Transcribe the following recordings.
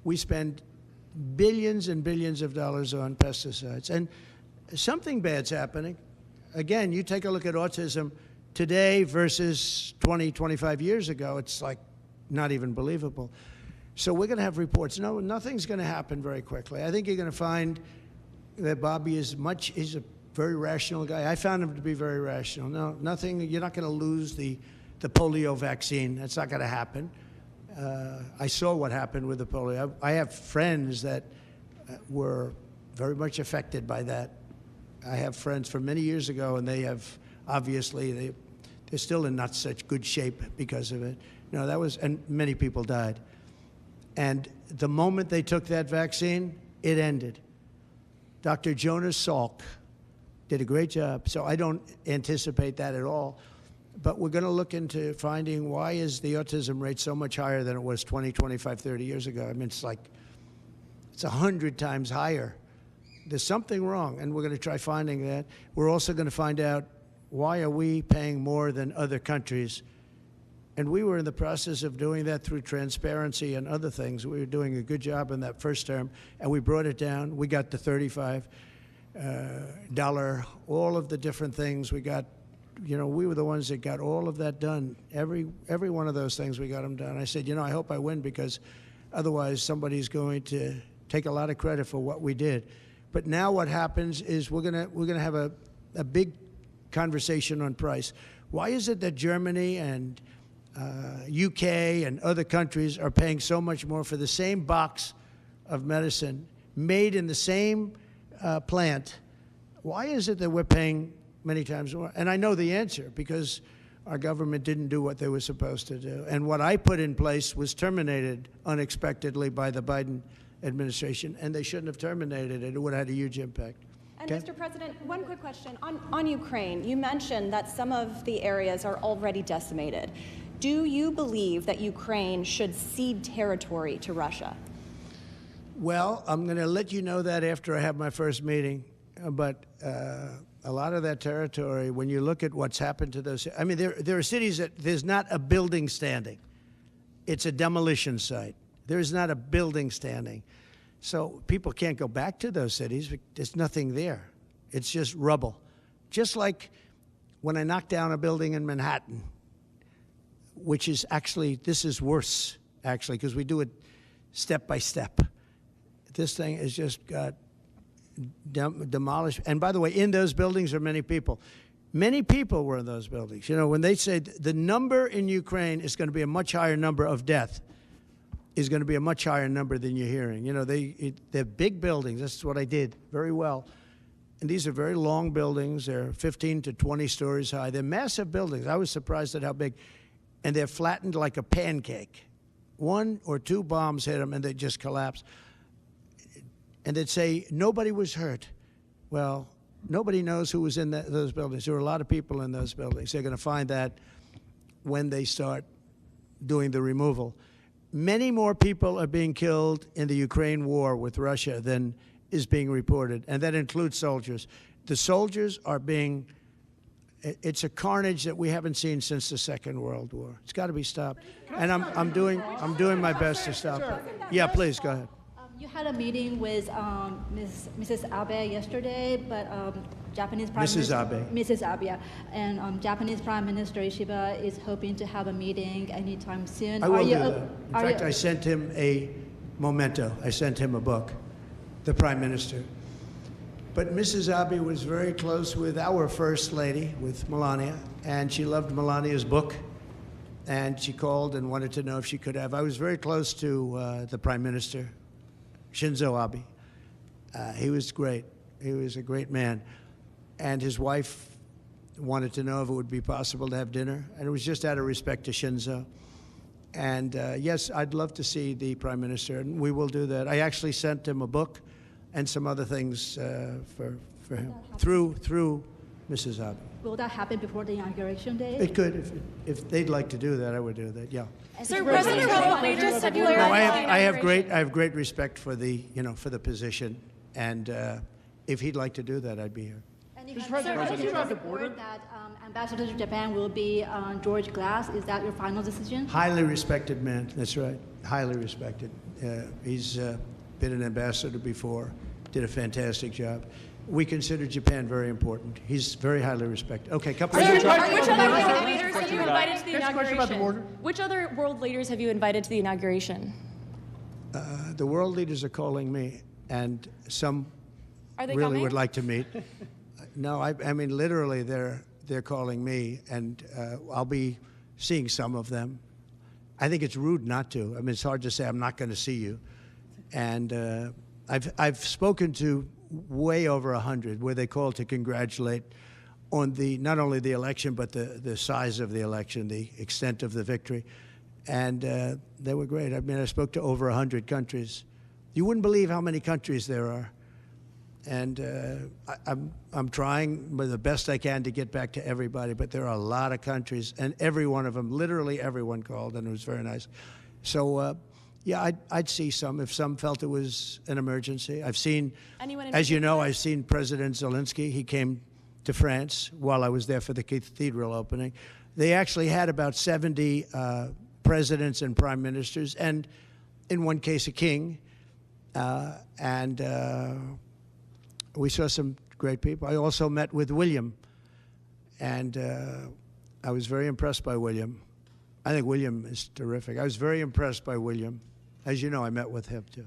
we spend billions and billions of dollars on pesticides. And something bad's happening. Again, you take a look at autism today versus 20, 25 years ago, it's like not even believable. So we're going to have reports. No, nothing's going to happen very quickly. I think you're going to find that Bobby he's a very rational guy. I found him to be very rational. No, nothing, you're not going to lose the polio vaccine. That's not going to happen. I saw what happened with the polio. I have friends that were very much affected by that. I have friends from many years ago, and they have, obviously, they're still in not such good shape because of it. No, and many people died. And the moment they took that vaccine, it ended. Dr. Jonas Salk did a great job, so I don't anticipate that at all. But we're going to look into finding why is the autism rate so much higher than it was 20, 25, 30 years ago. I mean, it's 100 times higher. There's something wrong, and we're going to try finding that. We're also going to find out why are we paying more than other countries. And we were in the process of doing that through transparency and other things. We were doing a good job in that first term, and we brought it down. We got the $35, all of the different things. We got, we were the ones that got all of that done. Every one of those things, we got them done. I said, I hope I win, because otherwise somebody's going to take a lot of credit for what we did. But now what happens is we're gonna have a big conversation on price. Why is it that Germany and UK and other countries are paying so much more for the same box of medicine made in the same plant? Why is it that we're paying many times more? And I know the answer, because our government didn't do what they were supposed to do. And what I put in place was terminated unexpectedly by the Biden administration, and they shouldn't have terminated it. It would have had a huge impact. And Mr. President, one quick question. On Ukraine, you mentioned that some of the areas are already decimated. Do you believe that Ukraine should cede territory to Russia? Well, I'm going to let you know that after I have my first meeting. But a lot of that territory, when you look at what's happened to those, I mean, there are cities that there's not a building standing. It's a demolition site. There's not a building standing. So people can't go back to those cities. There's nothing there. It's just rubble. Just like when I knocked down a building in Manhattan, which is actually, this is worse, actually, because we do it step by step. This thing has just got demolished. And by the way, in those buildings are many people. Many people were in those buildings. When they say the number in Ukraine is going to be a much higher number of death, is going to be a much higher number than you're hearing. They're big buildings. That's what I did very well. And these are very long buildings. They're 15 to 20 stories high. They're massive buildings. I was surprised at how big. And they're flattened like a pancake. 1 or 2 bombs hit them, and they just collapse. And they'd say, nobody was hurt. Well, nobody knows who was in those buildings. There were a lot of people in those buildings. They're going to find that when they start doing the removal. Many more people are being killed in the Ukraine war with Russia than is being reported, and that includes soldiers. The soldiers are being, it's a carnage that we haven't seen since the Second World War. It's got to be stopped, and I'm doing my best to stop it. Yeah, please go ahead. You had a meeting with Mrs. Abe yesterday, but Japanese Prime Minister Mrs. Abe, yeah, and Japanese Prime Minister Ishiba is hoping to have a meeting anytime soon. I will do that. In fact, I sent him a memento. I sent him a book, the Prime Minister. But Mrs. Abe was very close with our First Lady, with Melania, and she loved Melania's book, and she called and wanted to know if she could have. I was very close to the Prime Minister, Shinzo Abe. He was great. He was a great man. And his wife wanted to know if it would be possible to have dinner. And it was just out of respect to Shinzo. And yes, I'd love to see the Prime Minister, and we will do that. I actually sent him a book and some other things for him through Mrs. Abe. Will that happen before the inauguration day? It could. If they'd like to do that, I would do that, yeah. Sir, President Trump just said I have great respect for the position, and if he'd like to do that, I'd be here. Mr. President, did you have the board that Ambassador to Japan will be George Glass? Is that your final decision? Highly respected man. That's right. Highly respected. He's been an ambassador before, did a fantastic job. We consider Japan very important. He's very highly respected. Okay, couple of Which other world leaders have you invited to the inauguration? Which other world leaders have you invited to the inauguration? The world leaders are calling me, and some Are they really coming? would like to meet. No, I mean literally, they're calling me, and I'll be seeing some of them. I think it's rude not to. I mean, it's hard to say I'm not going to see you, and I've spoken to way over 100 where they called to congratulate on not only the election but the size of the election, the extent of the victory, and they were great. I mean, I spoke to over 100 countries. You wouldn't believe how many countries there are, and I'm trying the best I can to get back to everybody, but there are a lot of countries, and every one of them, literally everyone called, and it was very nice. So yeah, I'd see some if some felt it was an emergency. I've seen, as you know, I've seen President Zelensky. He came to France while I was there for the cathedral opening. They actually had about 70 presidents and prime ministers, and in one case, a king. We saw some great people. I also met with William, and I was very impressed by William. I think William is terrific. I was very impressed by William. As you know, I met with him, too.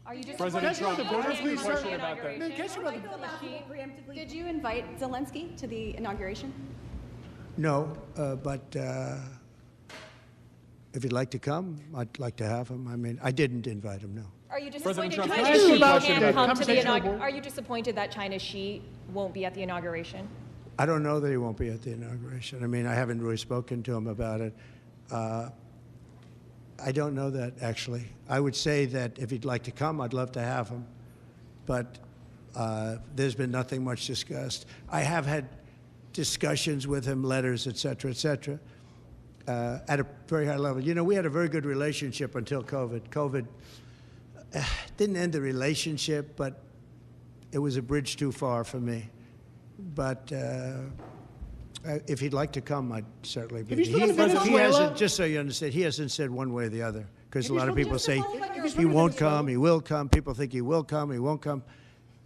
Are you just President Trump, please, question about that. Did you invite Zelensky to the inauguration? No, but if he'd like to come, I'd like to have him. I mean, I didn't invite him, no. Are you disappointed Trump, China can I ask you Xi about can't the come to the conversation inauguration? Are you disappointed that China Xi won't be at the inauguration? I don't know that he won't be at the inauguration. I mean, I haven't really spoken to him about it. I don't know that, actually. I would say that if he'd like to come, I'd love to have him. But there's been nothing much discussed. I have had discussions with him, letters, et cetera, at a very high level. You know, we had a very good relationship until COVID. COVID didn't end the relationship, but it was a bridge too far for me. But if he'd like to come, I'd certainly be. He hasn't, just so you understand, he hasn't said one way or the other. Because a lot of people say he won't come, he will come. People think he will come, he won't come.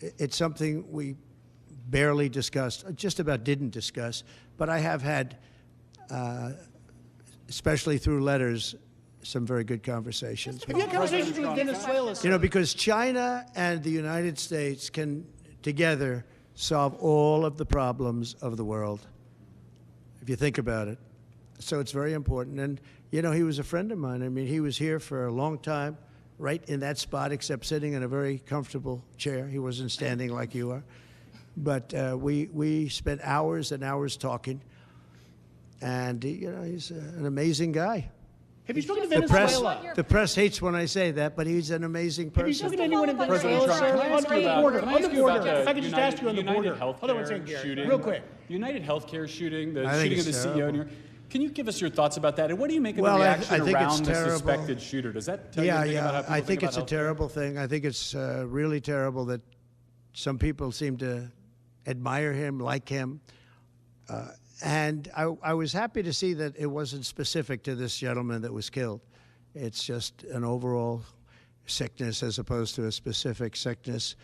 It's something we barely discussed, just about didn't discuss. But I have had, especially through letters, some very good conversations. Have you had conversations with Venezuela? You know, because China and the United States can together solve all of the problems of the world, if you think about it. So it's very important. And, you know, he was a friend of mine. I mean, he was here for a long time, right in that spot, except sitting in a very comfortable chair. He wasn't standing like you are. But we spent hours and hours talking. And, you know, he's an amazing guy. Have you spoken to Venezuela? The press hates when I say that, but he's an amazing person. Have you spoken to anyone in Venezuela, sir? On the border. If I could just ask you on the border. Hold on one second, Gary. Real quick. The United Healthcare shooting, the shooting of the CEO in here. Can you give us your thoughts about that? And what do you make of the reaction around the suspected shooter? Does that tell you anything about how people I think it's a healthcare? terrible thing. I think it's really terrible that some people seem to admire him, like him. And I was happy to see that it wasn't specific to this gentleman that was killed. It's just an overall sickness as opposed to a specific sickness.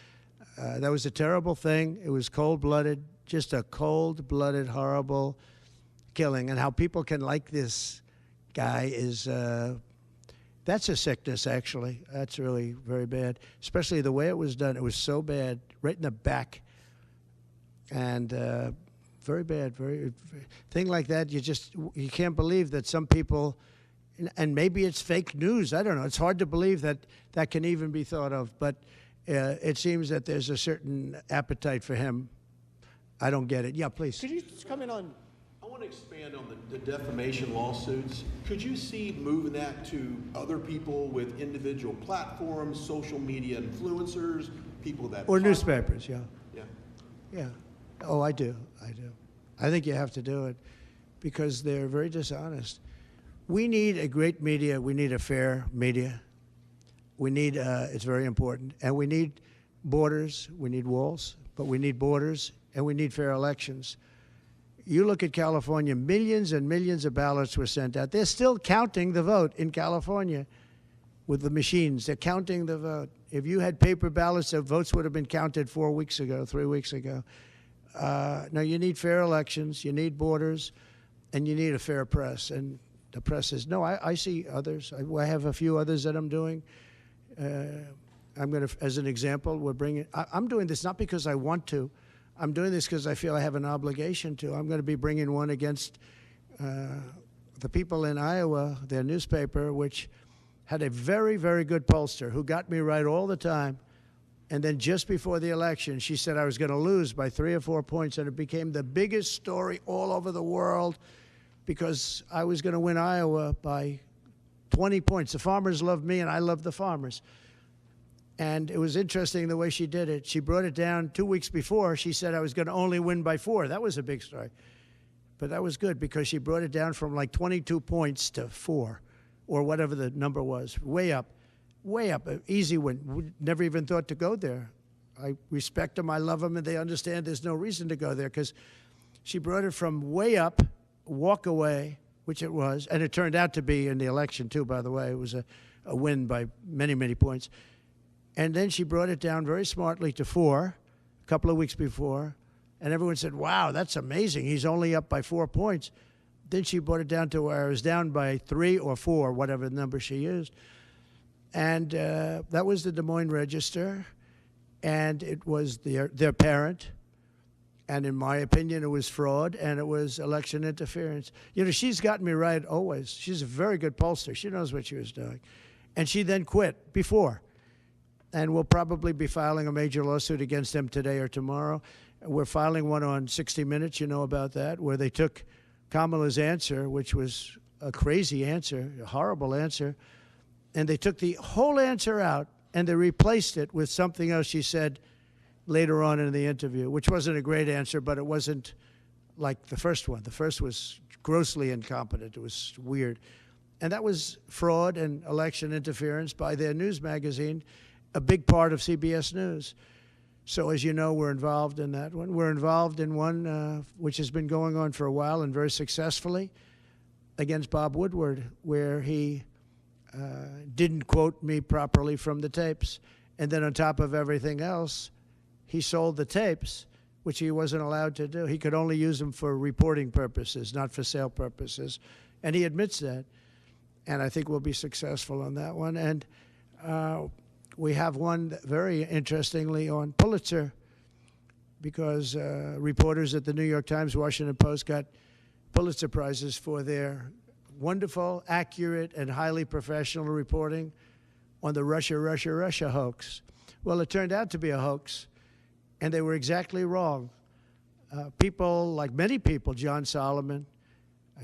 That was a terrible thing. It was cold-blooded, just a cold-blooded, horrible killing. And how people can like this guy is, that's a sickness, actually. That's really very bad, especially the way it was done. It was so bad, right in the back. And very bad, very thing like that. You can't believe that some people, and maybe it's fake news. I don't know. It's hard to believe that that can even be thought of. But it seems that there's a certain appetite for him. I don't get it. Yeah, please. Could you just comment on? I want to expand on the defamation lawsuits. Could you see moving that to other people with individual platforms, social media influencers, people that or newspapers? Yeah. Yeah. Yeah. Oh, I do. I think you have to do it because they're very dishonest. We need a great media. We need a fair media. We need, it's very important. And we need borders. We need walls, but we need borders, and we need fair elections. You look at California, millions and millions of ballots were sent out. They're still counting the vote in California. with the machines. They're counting the vote. If you had paper ballots, the votes would have been counted 4 weeks ago, 3 weeks ago. Now, you need fair elections, you need borders, and you need a fair press. And the press is, no, I see others. I have a few others that I'm doing. I'm going to, as an example, I'm doing this not because I want to. I'm doing this because I feel I have an obligation to. I'm going to be bringing one against the people in Iowa, their newspaper, which had a very, very good pollster who got me right all the time. And then just before the election, she said I was going to lose by 3 or 4 points, and it became the biggest story all over the world because I was going to win Iowa by 20 points. The farmers loved me, and I loved the farmers. And it was interesting the way she did it. She brought it down 2 weeks before. She said I was going to only win by 4. That was a big story. But that was good because she brought it down from like 22 points to 4 or whatever the number was. Way up, an easy win. We never even thought to go there. I respect them, I love them, and they understand there's no reason to go there because she brought it from way up, walk away, which it was, and it turned out to be in the election too, by the way. It was a win by many, many points. And then she brought it down very smartly to 4 a couple of weeks before, and everyone said, wow, that's amazing. He's only up by 4 points. Then she brought it down to where I was down by 3 or 4, whatever number she used. And that was the Des Moines Register, and it was their parent. And in my opinion, it was fraud, and it was election interference. You know, she's gotten me right always. She's a very good pollster. She knows what she was doing. And she then quit before. And we'll probably be filing a major lawsuit against them today or tomorrow. We're filing one on 60 Minutes, you know about that, where they took Kamala's answer, which was a crazy answer, a horrible answer, and they took the whole answer out and they replaced it with something else she said later on in the interview, which wasn't a great answer, but it wasn't like the first one. The first was grossly incompetent. It was weird. And that was fraud and election interference by their news magazine, a big part of CBS News. So as you know, we're involved in that one. We're involved in one which has been going on for a while and very successfully against Bob Woodward, where he didn't quote me properly from the tapes. And then on top of everything else, he sold the tapes, which he wasn't allowed to do. He could only use them for reporting purposes, not for sale purposes. And he admits that. And I think we'll be successful on that one. And we have one very interestingly on Pulitzer, because reporters at the New York Times, Washington Post got Pulitzer Prizes for their wonderful, accurate, and highly professional reporting on the Russia hoax. Well, it turned out to be a hoax, and they were exactly wrong. People, like many people, John Solomon,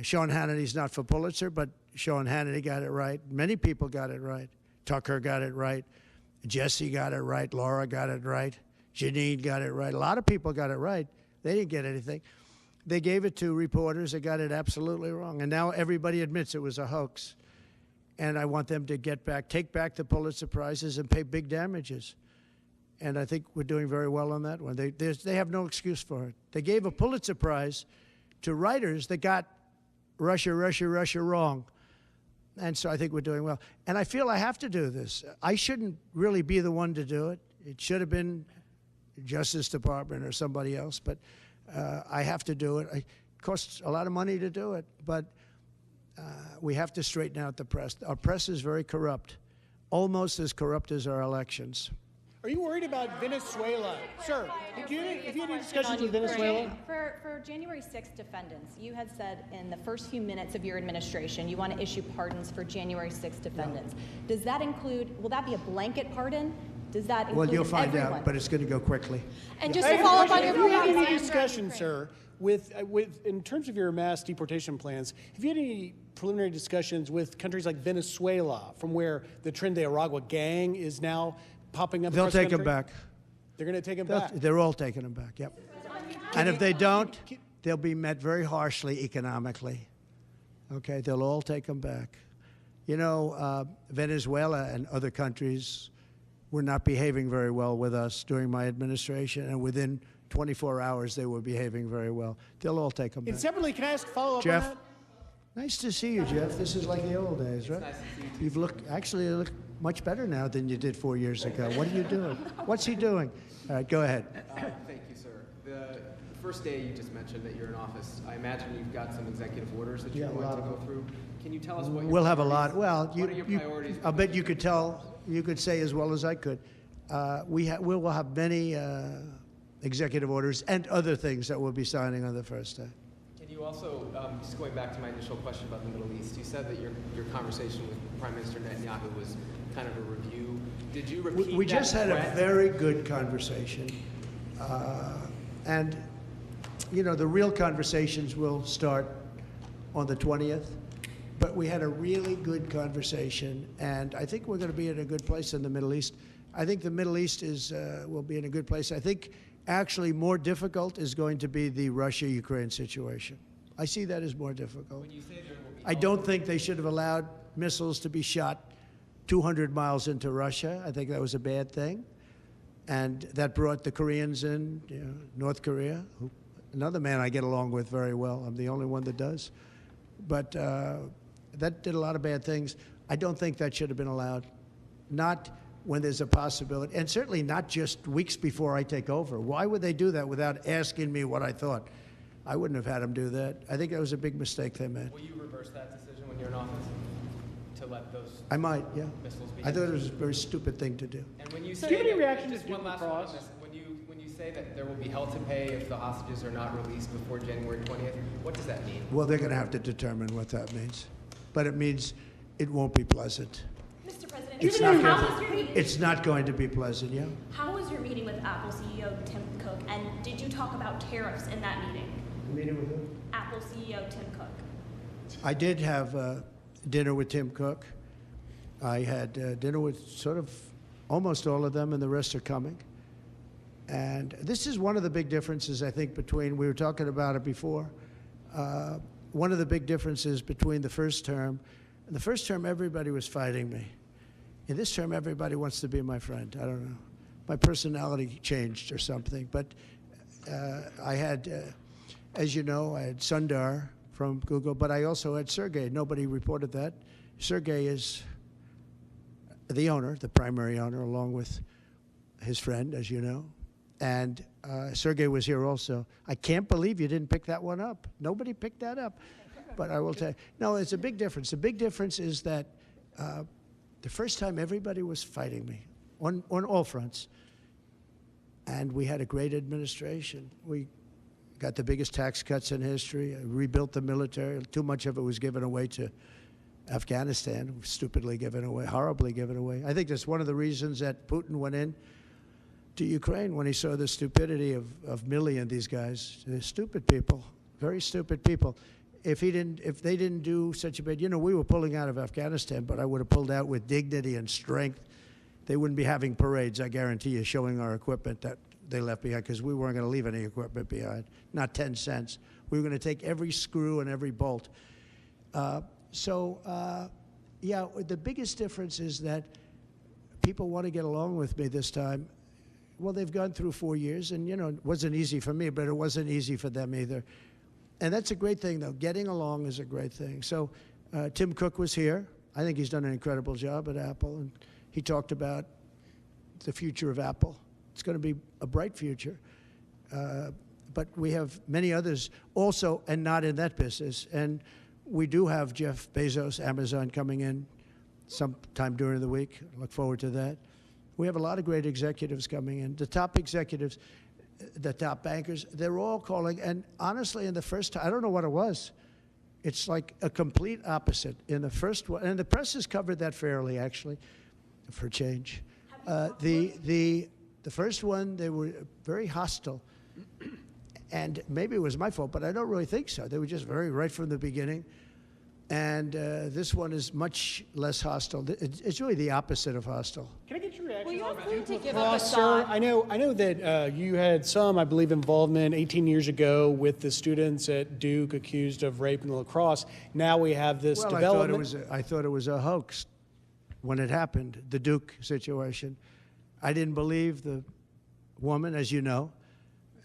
Sean Hannity's not for Pulitzer, but Sean Hannity got it right. Many people got it right. Tucker got it right. Jesse got it right. Laura got it right. Janine got it right. A lot of people got it right. They didn't get anything. They gave it to reporters that got it absolutely wrong. And now everybody admits it was a hoax. And I want them to take back the Pulitzer Prizes and pay big damages. And I think we're doing very well on that one. They have no excuse for it. They gave a Pulitzer Prize to writers that got Russia wrong. And so I think we're doing well. And I feel I have to do this. I shouldn't really be the one to do it. It should have been Justice Department or somebody else, but I have to do it. It costs a lot of money to do it, but we have to straighten out the press. Our press is very corrupt, almost as corrupt as our elections. Are you worried about Venezuela? Sir, have you had any discussions with Venezuela? For January 6th defendants, you had said in the first few minutes of your administration you want to issue pardons for January 6th defendants. Does that include, will that be a blanket pardon? Does that include Well, you'll find everyone? out, but it's going to go quickly. And just to follow up on your Have you had previous any discussion, sir, in terms of your mass deportation plans, have you had any preliminary discussions with countries like Venezuela, from where the Tren de Aragua gang is now popping up? They'll take them back. They're going to take them back? They're all taking them back, yep. And if they don't, they'll be met very harshly economically. Okay, they'll all take them back. You know, Venezuela and other countries were not behaving very well with us during my administration, and within 24 hours they were behaving very well. They'll all take them back. And separately, can I ask a follow-up on that? Nice to see you, Jeff. This is like the old days, right? It's nice to see you. You look much better now than you did 4 years ago. What are you doing? What's he doing? All right, go ahead. Thank you, sir. The first day you just mentioned that you're in office, I imagine you've got some executive orders that you're going to go through. Can you tell us what we'll have a lot. Well, what are your priorities? I'll bet you could tell, you could say as well as I could. We will have many executive orders and other things that we'll be signing on the first day. Can you also, just going back to my initial question about the Middle East, you said that your conversation with Prime Minister Netanyahu was kind of a review. Did you repeat We just had threat? a very good conversation. And, you know, the real conversations will start on the 20th. But we had a really good conversation, and I think we're going to be in a good place in the Middle East. I think the Middle East will be in a good place. I think actually more difficult is going to be the Russia-Ukraine situation. I see that as more difficult. When you say there will be I don't think they should have allowed missiles to be shot 200 miles into Russia. I think that was a bad thing. And that brought the Koreans in, you know, North Korea, another man I get along with very well. I'm the only one that does. But that did a lot of bad things. I don't think that should have been allowed. Not when there's a possibility, and certainly not just weeks before I take over. Why would they do that without asking me what I thought? I wouldn't have had them do that. I think that was a big mistake they made. Will you reverse that decision when you're in office? To let those I might, yeah. missiles be I thought it was a very stupid thing to do. And when you Do say you have any that- reaction to just one Duke last one on Cross? this. When you say that there will be hell to pay if the hostages are not released before January 20th, what does that mean? Well, they're going to have to determine what that means. But it means it won't be pleasant. Mr. President, It's not going to be pleasant, yeah? how was your meeting with Apple CEO Tim Cook, and did you talk about tariffs in that meeting? Meeting with who? Apple CEO Tim Cook. I did have dinner with Tim Cook. I had dinner with sort of almost all of them, and the rest are coming. And this is one of the big differences, I think, between, we were talking about it before, one of the big differences between the first term. In the first term, everybody was fighting me. In this term, everybody wants to be my friend. I don't know. My personality changed or something. But I had, as you know, I had Sundar from Google, but I also had Sergey. Nobody reported that. Sergey is the owner, the primary owner, along with his friend, as you know. And Sergey was here also. I can't believe you didn't pick that one up. Nobody picked that up. But I will tell you, no, it's a big difference. The big difference is that the first time everybody was fighting me on all fronts. And we had a great administration. We got the biggest tax cuts in history, rebuilt the military. Too much of it was given away to Afghanistan, stupidly given away, horribly given away. I think that's one of the reasons that Putin went in to Ukraine when he saw the stupidity of Milley and these guys. They're stupid people, very stupid people. If they didn't do such a bad, you know, we were pulling out of Afghanistan, but I would have pulled out with dignity and strength. They wouldn't be having parades, I guarantee you, showing our equipment that they left behind, because we weren't going to leave any equipment behind, not 10 cents. We were going to take every screw and every bolt. Yeah, the biggest difference is that people want to get along with me this time. Well, they've gone through 4 years, and, you know, it wasn't easy for me, but it wasn't easy for them either. And that's a great thing, though. Getting along is a great thing. So Tim Cook was here. I think he's done an incredible job at Apple, and he talked about the future of Apple. It's going to be a bright future. But we have many others also, and not in that business. And we do have Jeff Bezos, Amazon, coming in sometime during the week. I look forward to that. We have a lot of great executives coming in. The top executives, the top bankers, they're all calling. And honestly, in the first time, I don't know what it was. It's like a complete opposite. In the first one, and the press has covered that fairly, actually, for change. The first one, they were very hostile. And maybe it was my fault, but I don't really think so. They were just very right from the beginning. And this one is much less hostile. It's really the opposite of hostile. Can I get your reaction? Well, you're on free Duke to give Lacrosse, up a sir? thought. I know that you had some, I believe, involvement 18 years ago with the students at Duke accused of rape in the lacrosse. Now we have this development. I thought it was a hoax when it happened, the Duke situation. I didn't believe the woman, as you know,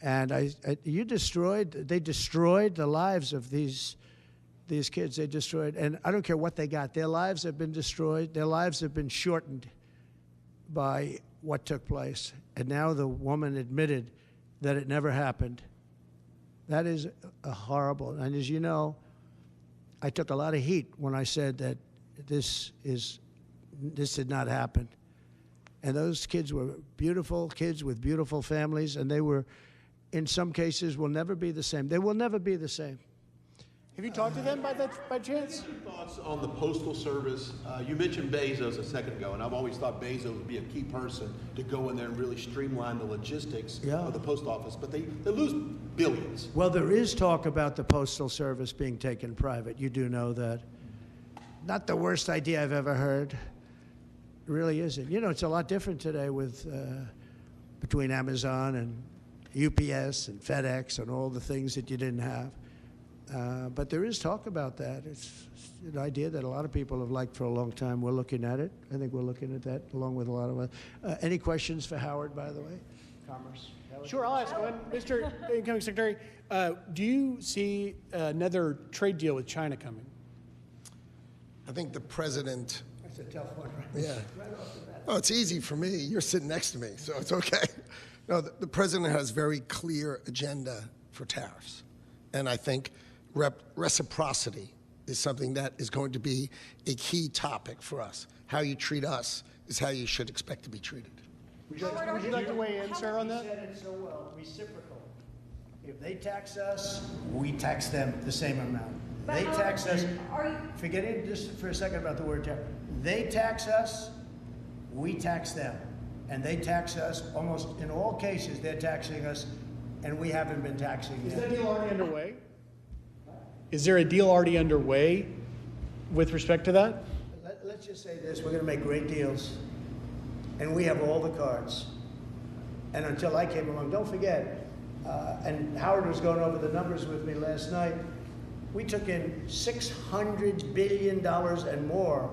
and they destroyed the lives of these these kids, they destroyed, and I don't care what they got. Their lives have been destroyed. Their lives have been shortened by what took place. And now the woman admitted that it never happened. That is a horrible, and as you know, I took a lot of heat when I said that this did not happen. And those kids were beautiful kids with beautiful families, and they were, in some cases, will never be the same. They will never be the same. Have you talked to them by chance? What are your thoughts on the Postal Service? You mentioned Bezos a second ago, and I've always thought Bezos would be a key person to go in there and really streamline the logistics of the post office, but they lose billions. Well, there is talk about the Postal Service being taken private. You do know that. Not the worst idea I've ever heard. It really isn't. You know, it's a lot different today with between Amazon and UPS and FedEx and all the things that you didn't have. But there is talk about that. It's an idea that a lot of people have liked for a long time. We're looking at it. I think we're looking at that along with a lot of other. Any questions for Howard, by the way? Commerce. Sure, I'll ask one. Mr. Incoming Secretary, do you see another trade deal with China coming? I think the president. That's a tough one, right? Yeah. Right off the bat. Oh, it's easy for me. You're sitting next to me, so it's okay. No, the president has very clear agenda for tariffs, and I think reciprocity is something that is going to be a key topic for us. How you treat us is how you should expect to be treated. Would you like to weigh in, sir, on that? You said it so well, reciprocal. If they tax us, we tax them the same amount. They tax us, forgetting just for a second about the word tax, they tax us, we tax them. And they tax us, almost in all cases, they're taxing us, and we haven't been taxing them. Is that deal already underway? Is there a deal already underway with respect to that? Let's just say this, we're going to make great deals, and we have all the cards. And until I came along, don't forget, and Howard was going over the numbers with me last night, we took in $600 billion and more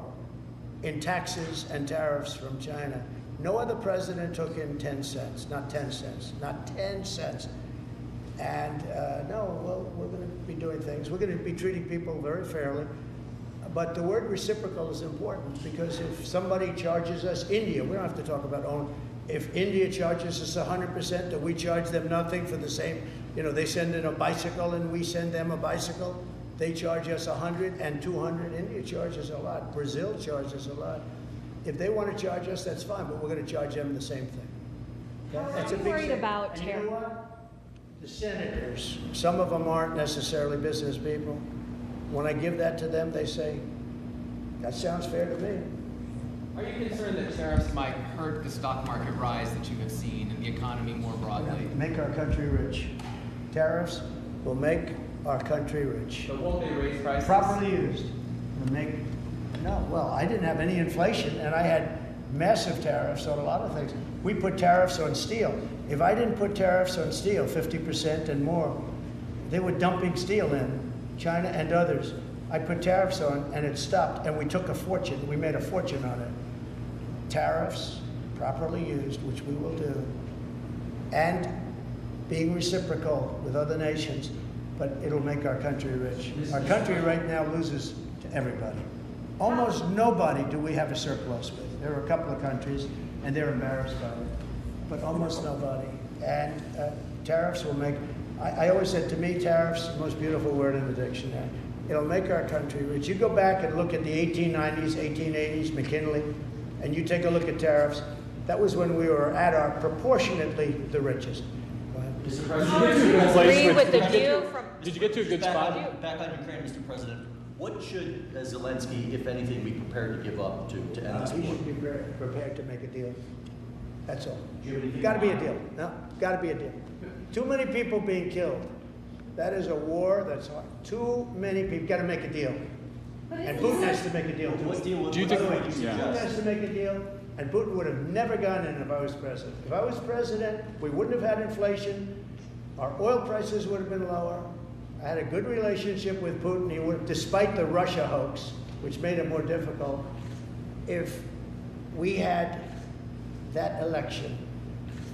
in taxes and tariffs from China. No other president took in 10 cents, not 10 cents, not 10 cents. And no, well, we're going to be doing things. We're going to be treating people very fairly. But the word reciprocal is important because if somebody charges us, India, we don't have to talk about own. If India charges us 100%, do we charge them nothing for the same? You know, they send in a bicycle and we send them a bicycle. They charge us 100 and 200. India charges a lot. Brazil charges a lot. If they want to charge us, that's fine, but we're going to charge them the same thing. That's a big worried about tariff. You know what? The senators, some of them aren't necessarily business people. When I give that to them, they say, that sounds fair to me. Are you concerned that tariffs might hurt the stock market rise that you have seen and the economy more broadly? Make our country rich. Tariffs will make our country rich. But won't they raise prices? Properly used. No, well, I didn't have any inflation, and I had massive tariffs on a lot of things. We put tariffs on steel. If I didn't put tariffs on steel, 50% and more, they were dumping steel in, China and others. I put tariffs on, and it stopped, and we took a fortune. We made a fortune on it. Tariffs, properly used, which we will do, and being reciprocal with other nations, but it'll make our country rich. Our country right now loses to everybody. Almost nobody do we have a surplus with. There are a couple of countries, and they're embarrassed by it, but almost nobody. And tariffs will make, I always said, to me, tariffs, the most beautiful word in the dictionary. It'll make our country rich. You go back and look at the 1890s, 1880s, McKinley, and you take a look at tariffs. That was when we were at our proportionately the richest. Mr. President, did you get to a good spot? Back on Ukraine, Mr. President. What should Zelensky, if anything, be prepared to give up to end this war? He should be prepared to make a deal. That's all. Got to be a deal. No, got to be a deal. Too many people being killed. That is a war that's hard. Too many people. Got to make a deal. And Putin has to make a deal too. What deal? Do you think? Putin has to make a deal, and Putin would have never gone in if I was president. If I was president, we wouldn't have had inflation. Our oil prices would have been lower. I had a good relationship with Putin. He would, despite the Russia hoax, which made it more difficult. If we had that election,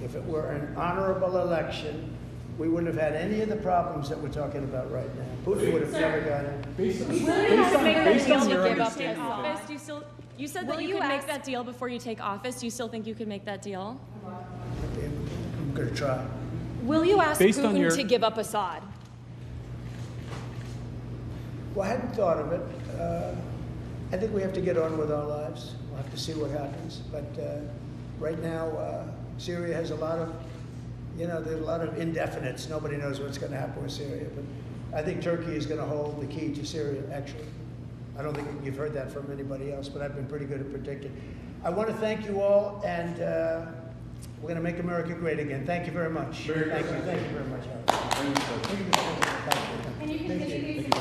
if it were an honorable election, we wouldn't have had any of the problems that we're talking about right now. Putin would have never got it. Based on your understanding, you said that you could make that deal before you take office. Do you still think you could make that deal? I'm going to try. Will you ask Putin to give up Assad? Well, I hadn't thought of it. I think we have to get on with our lives. We'll have to see what happens. But right now, Syria has a lot of, there's a lot of indefinites. Nobody knows what's going to happen with Syria. But I think Turkey is going to hold the key to Syria, actually. I don't think you've heard that from anybody else, but I've been pretty good at predicting. I want to thank you all, and we're going to make America great again. Thank you very much. Thank you very much, Howard. And you can